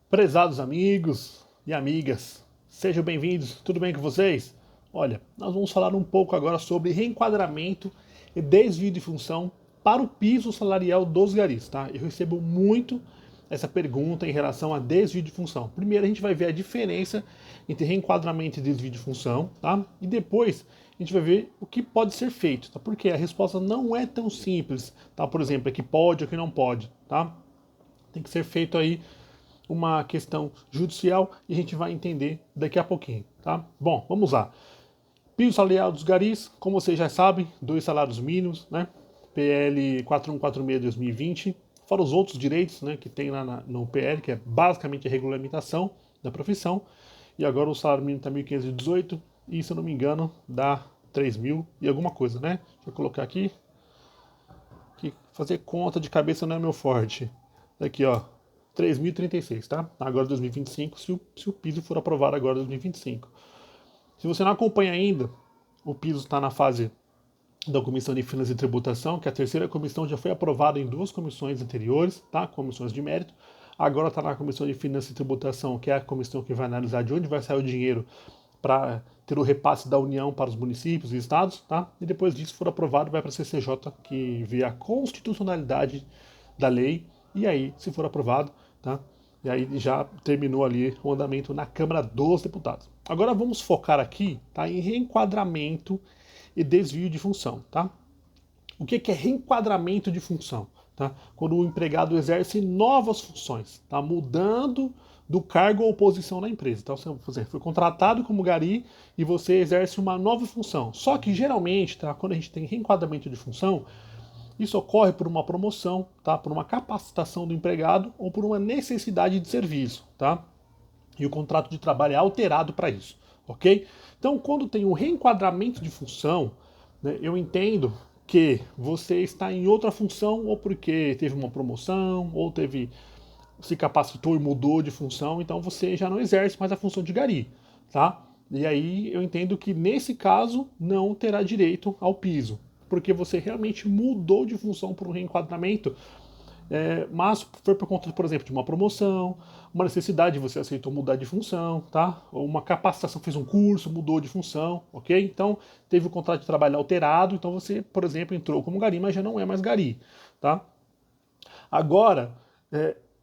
Prezados amigos e amigas, sejam bem-vindos, tudo bem com vocês? Olha, nós vamos falar um pouco agora sobre reenquadramento e desvio de função para o piso salarial dos garis, tá? Eu recebo muito essa pergunta em relação a desvio de função. Primeiro a gente vai ver a diferença entre reenquadramento e desvio de função, tá? E depois a gente vai ver o que pode ser feito, tá? Porque a resposta não é tão simples, tá? Por exemplo, é que pode ou que não pode, tá? Tem que ser feito aí uma questão judicial e a gente vai entender daqui a pouquinho, tá? Bom, vamos lá. Piso salarial dos garis, como vocês já sabem, 2 salários mínimos, né? PL 4146/2020, fora os outros direitos, né, que tem lá no PL, que é basicamente a regulamentação da profissão. E agora o salário mínimo está 1.518 e, se eu não me engano, dá 3.000 e alguma coisa, né? Deixa eu colocar aqui, que fazer conta de cabeça não é meu forte. Aqui, ó, 3.036, tá? Agora 2025, se o piso for aprovado agora 2025. Se você não acompanha ainda, o piso está na fase da Comissão de Finanças e Tributação, que a terceira comissão já foi aprovada em 2 comissões anteriores, tá? Comissões de mérito. Agora está na Comissão de Finanças e Tributação, que é a comissão que vai analisar de onde vai sair o dinheiro para ter o repasse da União para os municípios e estados, tá? E depois disso for aprovado, vai para a CCJ, que vê a constitucionalidade da lei, e aí, se for aprovado, tá? E aí já terminou ali o andamento na Câmara dos Deputados. Agora vamos focar aqui, tá, em reenquadramento e desvio de função, tá? O que é reenquadramento de função? Tá? Quando o empregado exerce novas funções, tá? Mudando do cargo ou posição na empresa. Então, você foi contratado como gari e você exerce uma nova função. Só que geralmente, tá, quando a gente tem reenquadramento de função, isso ocorre por uma promoção, tá? Por uma capacitação do empregado ou por uma necessidade de serviço, tá? E o contrato de trabalho é alterado para isso, ok? Então, quando tem um reenquadramento de função, né, eu entendo que você está em outra função ou porque teve uma promoção ou se capacitou e mudou de função, então você já não exerce mais a função de gari, tá? E aí eu entendo que nesse caso não terá direito ao piso, porque você realmente mudou de função por um reenquadramento, mas foi por conta, por exemplo, de uma promoção, uma necessidade, você aceitou mudar de função, tá? Ou uma capacitação, fez um curso, mudou de função, ok? Então, teve o contrato de trabalho alterado, então você, por exemplo, entrou como gari, mas já não é mais gari, tá? Agora,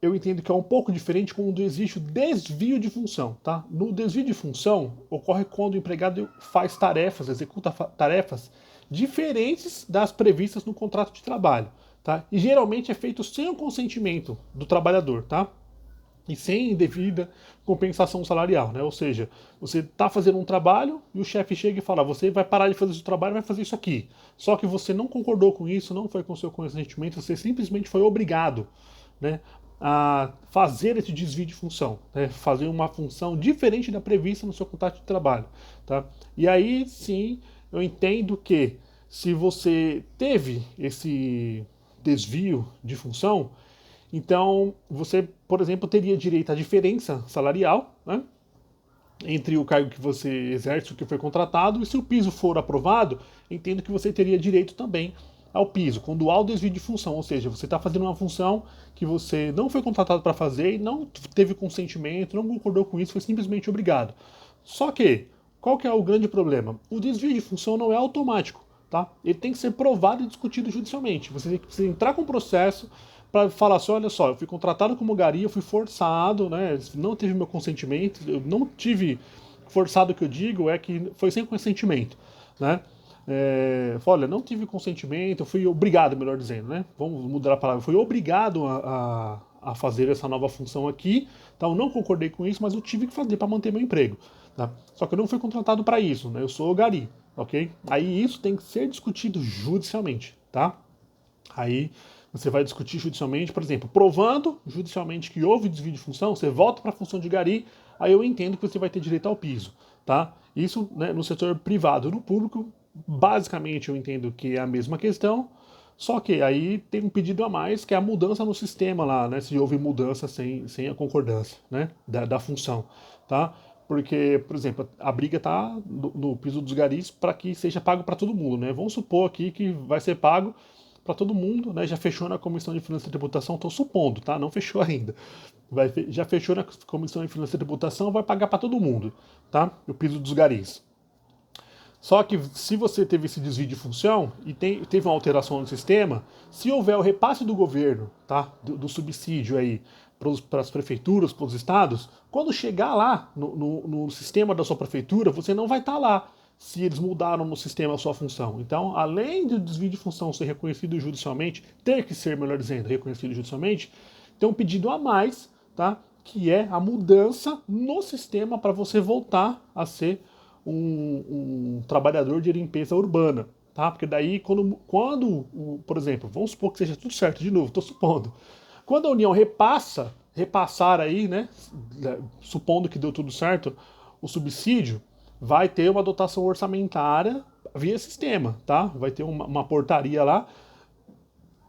eu entendo que é um pouco diferente quando existe o desvio de função, tá? No desvio de função, ocorre quando o empregado faz tarefas, executa tarefas diferentes das previstas no contrato de trabalho, tá? E geralmente é feito sem o consentimento do trabalhador, tá? E sem devida compensação salarial, né? Ou seja, você está fazendo um trabalho e o chefe chega e fala: você vai parar de fazer esse trabalho e vai fazer isso aqui. Só que você não concordou com isso, não foi com seu consentimento, você simplesmente foi obrigado, né, a fazer esse desvio de função, né? Fazer uma função diferente da prevista no seu contrato de trabalho, tá? E aí sim, eu entendo que se você teve esse desvio de função, então você, por exemplo, teria direito à diferença salarial, né, entre o cargo que você exerce e o que foi contratado, e se o piso for aprovado, entendo que você teria direito também ao piso, quando há o desvio de função, ou seja, você está fazendo uma função que você não foi contratado para fazer e não teve consentimento, não concordou com isso, foi simplesmente obrigado. Só que, qual que é o grande problema? O desvio de função não é automático, tá? Ele tem que ser provado e discutido judicialmente. Você precisa entrar com um processo para falar assim: olha só, eu fui contratado como gari, eu fui forçado, né? Não teve meu consentimento, eu não tive forçado, o que eu digo é que foi sem consentimento, né? Olha, não tive consentimento, eu fui obrigado, melhor dizendo, né? Vamos mudar a palavra, fui obrigado a fazer essa nova função aqui, então eu não concordei com isso, mas eu tive que fazer para manter meu emprego, tá? Só que eu não fui contratado para isso, né? Eu sou gari, ok? Aí isso tem que ser discutido judicialmente, tá? Aí você vai discutir judicialmente, por exemplo, provando judicialmente que houve desvio de função, você volta para a função de gari, aí eu entendo que você vai ter direito ao piso, tá? Isso, né, no setor privado. No público, basicamente eu entendo que é a mesma questão, só que aí tem um pedido a mais, que é a mudança no sistema lá, né? Se houve mudança sem a concordância, né? Da função, tá? Porque, por exemplo, a briga está no piso dos garis para que seja pago para todo mundo, né? Vamos supor aqui que vai ser pago para todo mundo, né? Já fechou na Comissão de Finanças e Tributação, estou supondo, tá? Não fechou ainda. Já fechou na Comissão de Finanças e Tributação, vai pagar para todo mundo, tá? O piso dos garis. Só que se você teve esse desvio de função e teve uma alteração no sistema, se houver o repasse do governo, tá, do subsídio aí para as prefeituras, para os estados, quando chegar lá no sistema da sua prefeitura, você não vai estar lá se eles mudaram no sistema a sua função. Então, além do desvio de função ser reconhecido judicialmente, ter que ser, melhor dizendo, reconhecido judicialmente, tem um pedido a mais, tá, que é a mudança no sistema para você voltar a ser um trabalhador de limpeza urbana, tá? Porque daí, por exemplo, vamos supor que seja tudo certo, de novo, estou supondo. Quando a União repassar aí, né, supondo que deu tudo certo, o subsídio, vai ter uma dotação orçamentária via sistema, tá? Vai ter uma portaria lá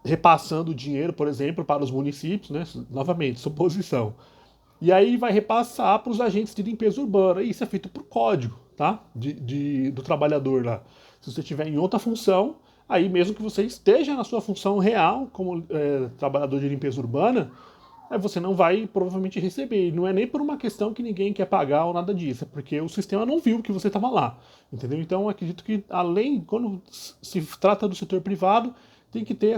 repassando o dinheiro, por exemplo, para os municípios, né? Novamente, suposição. E aí vai repassar para os agentes de limpeza urbana. E isso é feito por código, tá? Do trabalhador lá. Se você estiver em outra função, aí mesmo que você esteja na sua função real como trabalhador de limpeza urbana, aí você não vai provavelmente receber. Não é nem por uma questão que ninguém quer pagar ou nada disso, é porque o sistema não viu que você estava lá, entendeu? Então acredito que quando se trata do setor privado, tem que ter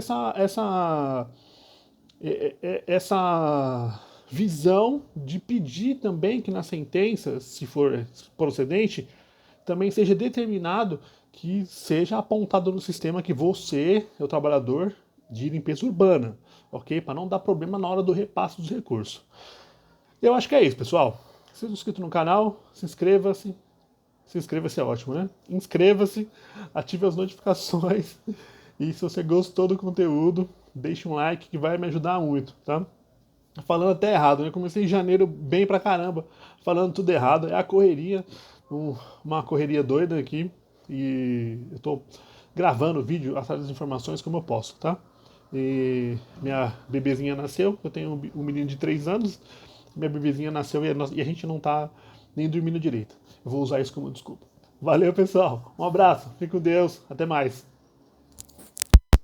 essa visão de pedir também que na sentença, se for procedente, também seja determinado que seja apontado no sistema que você é o trabalhador de limpeza urbana, ok? Para não dar problema na hora do repasse dos recursos. Eu acho que é isso, pessoal. Seja inscrito no canal, se inscreva-se. Se inscreva-se é ótimo, né? Inscreva-se, ative as notificações e se você gostou do conteúdo, deixe um like que vai me ajudar muito, tá? Falando até errado, né? Comecei em janeiro bem pra caramba, falando tudo errado. É a correria, uma correria doida aqui. E eu tô gravando vídeo atrás das informações como eu posso, tá? E minha bebezinha nasceu, eu tenho um menino de 3 anos, minha bebezinha nasceu e a gente não tá nem dormindo direito. Eu vou usar isso como desculpa. Valeu, pessoal. Um abraço, fique com Deus, até mais.